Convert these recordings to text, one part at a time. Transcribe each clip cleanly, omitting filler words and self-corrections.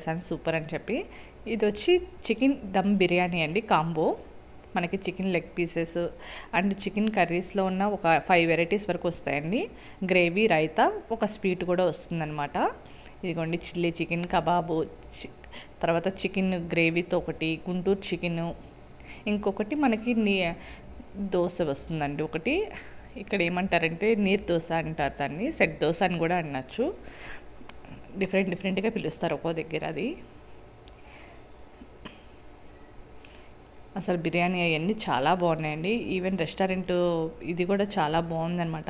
Super అని చెప్పి. ఇది వచ్చి చికెన్ దమ్ బిర్యానీ అండి, కాంబో. మనకి chicken leg pieces and chicken కర్రీస్లో ఉన్న ఒక 5 వెరైటీస్ వరకు వస్తాయండి. గ్రేవీ, రైతా, ఒక స్వీట్ కూడా వస్తుందన్నమాట. ఇదిగోండి చిల్లీ చికెన్, కబాబు, తర్వాత చికెన్ గ్రేవీతో ఒకటి, గుంటూరు చికెను, ఇంకొకటి మనకి దోశ వస్తుందండి ఒకటి. ఇక్కడ ఏమంటారంటే నీరు దోశ అంటారు దాన్ని, సెట్ దోశ అని కూడా అనొచ్చు. డిఫరెంట్గా పిలుస్తారు ఒక్కో దగ్గర. అది అసలు బిర్యానీ అవన్నీ చాలా బాగున్నాయండి. ఈవెన్ రెస్టారెంట్ ఇది కూడా చాలా బాగుందన్నమాట.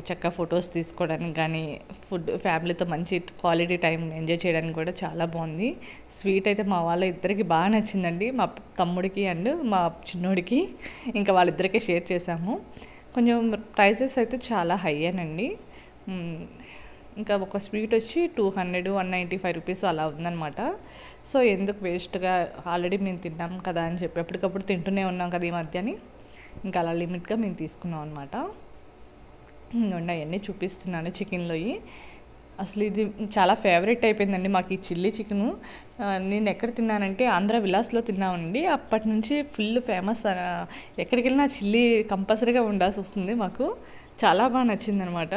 చక్కగా ఫొటోస్ తీసుకోవడానికి కానీ, ఫుడ్ ఫ్యామిలీతో మంచి క్వాలిటీ టైం ఎంజాయ్ చేయడానికి కూడా చాలా బాగుంది. స్వీట్ అయితే మా వాళ్ళ ఇద్దరికి బాగా నచ్చిందండి, మా తమ్ముడికి అండ్ మా చిన్నోడికి. ఇంకా వాళ్ళిద్దరికీ షేర్ చేసాము. కొంచెం ప్రైసెస్ అయితే చాలా హై అనండి. ఇంకా ఒక స్వీట్ వచ్చి 200, 195 రూపీస్ అలా ఉందన్నమాట. సో ఎందుకు వేస్ట్గా, ఆల్రెడీ మేము తిన్నాం కదా అని చెప్పి ఎప్పటికప్పుడు తింటూనే ఉన్నాం కదా ఈ మధ్యని, ఇంకా అలా లిమిట్గా మేము తీసుకున్నాం అనమాట. ఇంకొండ అవన్నీ చూపిస్తున్నాను చికెన్లోవి. అసలు ఇది చాలా ఫేవరెట్ అయిపోయిందండి మాకు ఈ చిల్లీ చికెను. నేను ఎక్కడ తిన్నానంటే ఆంధ్ర విలాస్లో తిన్నామండి. అప్పటి నుంచి ఫుల్ ఫేమస్. ఎక్కడికి వెళ్ళినా చిల్లీ కంపల్సరీగా ఉండాల్సి వస్తుంది మాకు. చాలా బాగా నచ్చిందనమాట.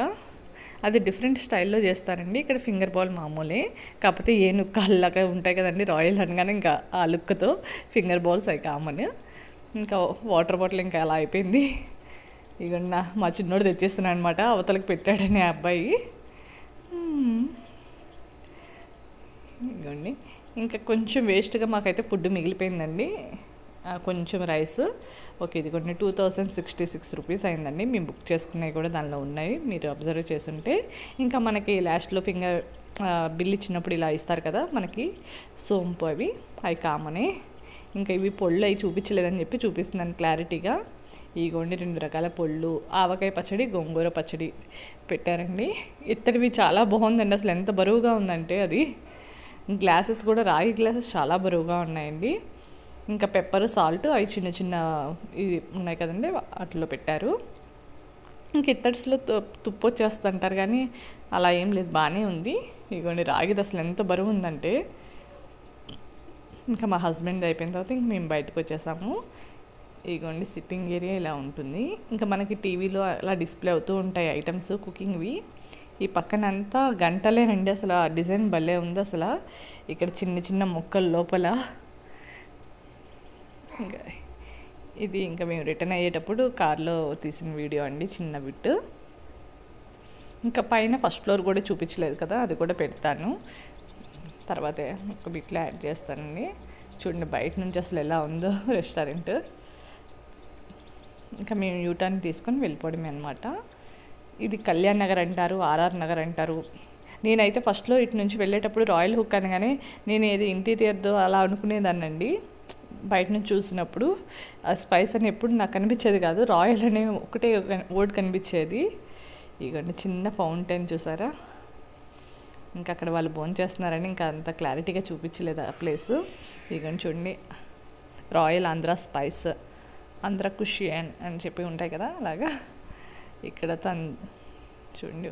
అది డిఫరెంట్ స్టైల్లో చేస్తారండి. ఇక్కడ ఫింగర్ బాల్ మామూలే, కాకపోతే ఏనుగు కాళ్ళలాగా ఉంటాయి కదండి రాయల్ అనగానే, ఇంకా ఆ లుక్తో ఫింగర్ బాల్స్ అవి కామన్. ఇంకా వాటర్ బాటిల్ ఇంకా అలా అయిపోయింది. ఇక మా చిన్నోడు తెచ్చేస్తున్నాడు అనమాట, అవతలకి పెట్టాడని ఆ అబ్బాయి. ఇదిగోండి, ఇంకా కొంచెం వేస్ట్గా మాకైతే ఫుడ్ మిగిలిపోయిందండి. కొంచెం రైస్. ఓకే, ఇది కొన్ని 2066 రూపీస్ అయిందండి. మేము బుక్ చేసుకున్నవి కూడా దానిలో ఉన్నాయి, మీరు అబ్జర్వ్ చేస్తుంటే. ఇంకా మనకి లాస్ట్లో బిల్ ఇచ్చినప్పుడు ఇలా ఇస్తారు కదా మనకి సోంపు, అవి కామనే. ఇంకా ఇవి పొళ్ళు అవి చూపించలేదని చెప్పి చూపిస్తున్నాను క్లారిటీగా. ఇగోండి 2 రకాల పొళ్ళు, ఆవకాయ పచ్చడి, గోంగూర పచ్చడి పెట్టారండి. ఇత్తడివి చాలా బాగుందండి. అసలు ఎంత బరువుగా ఉందంటే అది. గ్లాసెస్ కూడా రాగి గ్లాసెస్ చాలా బరువుగా ఉన్నాయండి. ఇంకా పెప్పర్, సాల్ట్ అవి చిన్న చిన్న ఇది ఉన్నాయి కదండి, వాటిలో పెట్టారు. ఇంక ఇత్తడిస్లో తుప్పు వచ్చేస్తుంటారు కానీ అలా ఏం లేదు, బాగానే ఉంది. ఇదిగోండి రాగిది అసలు ఎంత బరువు ఉందంటే. ఇంకా మా హస్బెండ్ అయిపోయిన తర్వాత ఇంక మేము బయటకు వచ్చేసాము. ఇదిగోండి సిట్టింగ్ ఏరియా ఇలా ఉంటుంది. ఇంకా మనకి టీవీలో అలా డిస్ప్లే అవుతూ ఉంటాయి ఐటమ్స్, కుకింగ్వి. ఈ పక్కన అంతా గంటలేనండి. అసలు ఆ డిజైన్ భలే ఉంది అసలు. ఇక్కడ చిన్న చిన్న మొక్కలు లోపల. ఇంకా ఇది ఇంకా మేము రిటర్న్ అయ్యేటప్పుడు కార్లో తీసిన వీడియో అండి, చిన్న బిట్. ఇంకా పైన ఫస్ట్ ఫ్లోర్ కూడా చూపించలేదు కదా, అది కూడా పెడతాను తర్వాత, ఒక బిట్లో యాడ్ చేస్తానండి. చూడండి బయట నుంచి అసలు ఎలా ఉందో రెస్టారెంట్. ఇంకా మేము యూటర్న్ తీసుకొని వెళ్ళిపోవడమే అనమాట. ఇది కళ్యాణ్ నగర్ అంటారు, ఆర్ఆర్ నగర్ అంటారు. నేనైతే ఫస్ట్లో ఇటు నుంచి వెళ్ళేటప్పుడు రాయల్ హుక్ అనగానే నేను ఏది ఇంటీరియర్దో అలా అనుకునేదాన్నండి. బయట నుంచి చూసినప్పుడు ఆ స్పైస్ అని ఎప్పుడు నాకు కనిపించేది కాదు, రాయల్ అనే ఒకటే వర్డ్ కనిపించేది. ఇక చిన్న ఫౌంటైన్ చూసారా. ఇంకా అక్కడ వాళ్ళు భోజనం చేస్తున్నారని ఇంకా అంత క్లారిటీగా చూపించలేదు ఆ ప్లేసు. ఇక చూడండి రాయల్ ఆంధ్ర స్పైస్, ఆంధ్ర కుషియన్ అని చెప్పి ఉంటాయి కదా అలాగా. ఇక్కడ చూడండి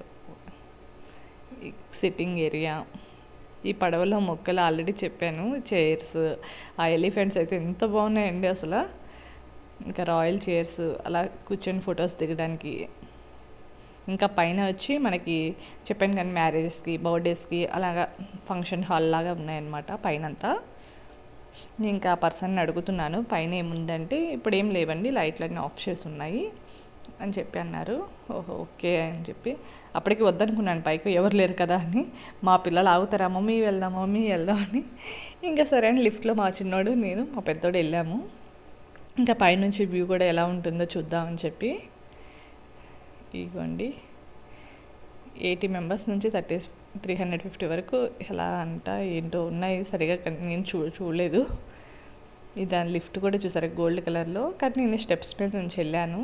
సిట్టింగ్ ఏరియా. ఈ పడవలో మొక్కలు ఆల్రెడీ చెప్పాను, చైర్స్, ఆ ఎలిఫెంట్స్ అయితే ఎంత బాగున్నాయండి అసలు. ఇంకా రాయల్ చైర్స్ అలా కూర్చొని ఫొటోస్ దిగడానికి. ఇంకా పైన వచ్చి మనకి చెప్పాను కానీ మ్యారేజెస్కి, బర్త్డేస్కి అలాగా ఫంక్షన్ హాల్ లాగా ఉన్నాయన్నమాట పైనంతా. ఇంకా ఆ పర్సన్ని అడుగుతున్నాను పైన ఏముందంటే, ఇప్పుడు ఏం లేవండి, లైట్లన్నీ ఆఫ్ చేసి ఉన్నాయి అని చెప్పి అన్నారు. ఓహో ఓకే అని చెప్పి అప్పటికి వద్దనుకున్నాను, పైకి ఎవరు లేరు కదా అని. మా పిల్లలు ఆగుతారా మమ్మీ వెళ్దాం అని. ఇంకా సరే అని లిఫ్ట్లో మా చిన్నోడు, నేను, మా పెద్దోడు వెళ్ళాము. ఇంకా పైనుంచి వ్యూ కూడా ఎలా ఉంటుందో చూద్దామని చెప్పి. ఇదిగోండి 80 మెంబర్స్ నుంచి 350 వరకు ఎలా అంట ఏంటో ఉన్నాయి, సరిగా నేను చూడలేదు. దాని లిఫ్ట్ కూడా చూసారు గోల్డ్ కలర్లో, కానీ నేను స్టెప్స్ మీద నుంచి వెళ్ళాను.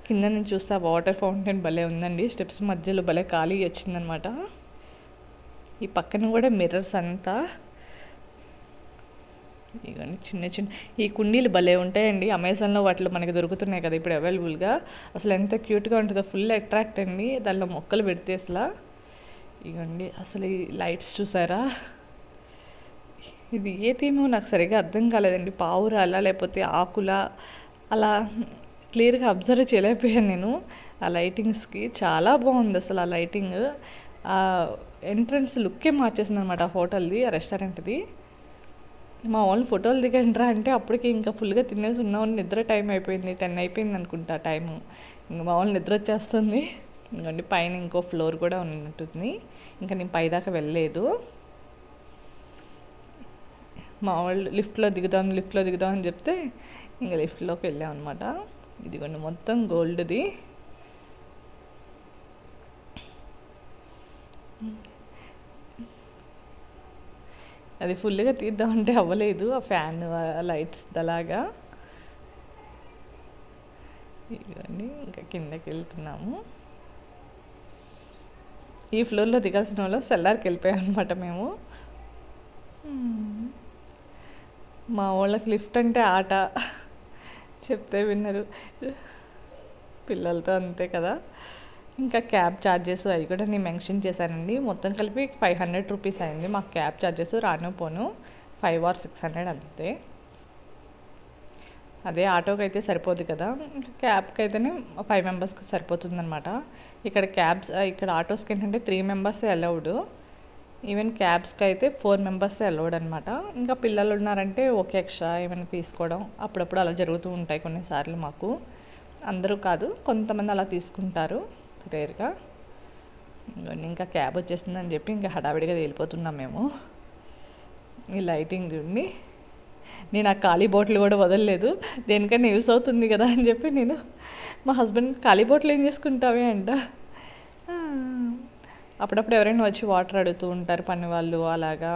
కింద నుంచి చూస్తే వాటర్ ఫౌంటైన్ భలే ఉందండి, స్టెప్స్ మధ్యలో భలే ఖాళీ వచ్చిందనమాట. ఈ పక్కన కూడా మిర్రర్స్ అంతా. ఇవన్నీ చిన్న చిన్న ఈ కుండీలు భలే ఉంటాయండి, అమెజాన్లో వాటిలో మనకి దొరుకుతున్నాయి కదా ఇప్పుడు అవైలబుల్గా. అసలు ఎంత క్యూట్గా ఉంటుందో, ఫుల్ అట్రాక్ట్ అండి దానిలో మొక్కలు పెడితే అసలు. ఇవ్వండి అసలు ఈ లైట్స్ చూసారా, ఇది ఏ థీమో నాకు సరిగ్గా అర్థం కాలేదండి. పావురాలా లేకపోతే ఆకులా అలా క్లియర్గా అబ్జర్వ్ చేయలేకపోయాను నేను. ఆ లైటింగ్స్కి చాలా బాగుంది అసలు. ఆ లైటింగ్ ఆ ఎంట్రన్స్ లుక్కే మార్చేసింది అనమాట ఆ హోటల్ది, ఆ రెస్టారెంట్ది. మా వాళ్ళు ఫోటోలు దిగండ్రా అంటే అప్పటికి ఇంకా ఫుల్గా తినేసి ఉన్నామని నిద్ర టైం అయిపోయింది, 10 అయిపోయింది అనుకుంటా టైము. ఇంకా మా వాళ్ళు నిద్ర వచ్చేస్తుంది. ఇంకోండి పైన ఇంకో ఫ్లోర్ కూడా ఉన్నట్టుంది. ఇంకా నేను పైదాకా వెళ్ళలేదు. మా వాళ్ళు లిఫ్ట్లో దిగుదాం అని చెప్తే ఇంకా లిఫ్ట్లోకి వెళ్ళాం అనమాట. ఇదిగోండి మొత్తం గోల్డ్ది. అది ఫుల్గా తీద్దామంటే అవ్వలేదు, ఆ ఫ్యాన్ ఆ లైట్స్ అలాగా. ఇవన్నీ ఇంకా కిందకి వెళ్తున్నాము. ఈ ఫ్లోర్లో దిగాల్సిన వాళ్ళు సెల్లార్కి వెళ్ళిపోయాం అనమాట మేము. మా వాళ్ళకి లిఫ్ట్ అంటే ఆట, చెప్తే విన్నారు. పిల్లలతో అంతే కదా. ఇంకా క్యాబ్ ఛార్జెస్ అవి కూడా నేను మెన్షన్ చేశానండి. మొత్తం కలిపి 500 రూపీస్ అయింది మాకు క్యాబ్ ఛార్జెస్. రాను పోను 5 or 600 అంతే. అదే ఆటోకి అయితే సరిపోదు కదా, క్యాబ్కి అయితేనే 5 మెంబర్స్కి సరిపోతుంది అనమాట. ఇక్కడ ఆటోస్కి ఏంటంటే 3 మెంబర్స్ అలౌడ్. ఈవెన్ క్యాబ్స్కి అయితే 4 మెంబర్స్ అలౌడ్ అనమాట. ఇంకా పిల్లలు ఉన్నారంటే ఓకే ఎక్స్ట్రా ఏమైనా తీసుకోవడం అప్పుడప్పుడు అలా జరుగుతూ ఉంటాయి కొన్నిసార్లు. మాకు అందరూ కాదు, కొంతమంది అలా తీసుకుంటారు రేర్గా. ఇంకా క్యాబ్ వచ్చేసిందని చెప్పి ఇంకా హడావిడిగా వెళ్ళిపోతున్నాం మేము. ఈ లైటింగ్ చూడండి. నేను ఆ ఖాళీ బాటిల్ కూడా వదలలేదు, దేనికైనా యూస్ అవుతుంది కదా అని చెప్పి. నేను మా హస్బెండ్ ఖాళీ బాటిల్ ఏం చేసుకుంటావే అంట. అప్పుడప్పుడు ఎవరైనా వచ్చి వాటర్ అడుగుతూ ఉంటారు పని వాళ్ళు, అలాగా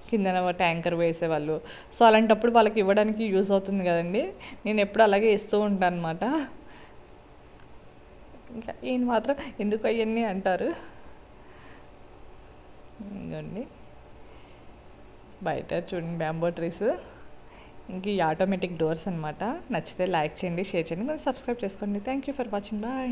కిందన ట్యాంకర్ వేసేవాళ్ళు. సో అలాంటప్పుడు వాళ్ళకి ఇవ్వడానికి యూజ్ అవుతుంది కదండి. నేను ఎప్పుడు అలాగే ఇస్తూ ఉంటాను అనమాట. ఇంకా ఈయన మాత్రం ఎందుకు అవన్నీ అంటారు. ఇంకోండి బయట చూడండి బ్యాంబో ట్రీస్. ఇంక ఈ ఆటోమేటిక్ డోర్స్ అనమాట. నచ్చితే లైక్ చేయండి, షేర్ చేయండి, కొంచెం సబ్స్క్రైబ్ చేసుకోండి. Thank you for watching. Bye.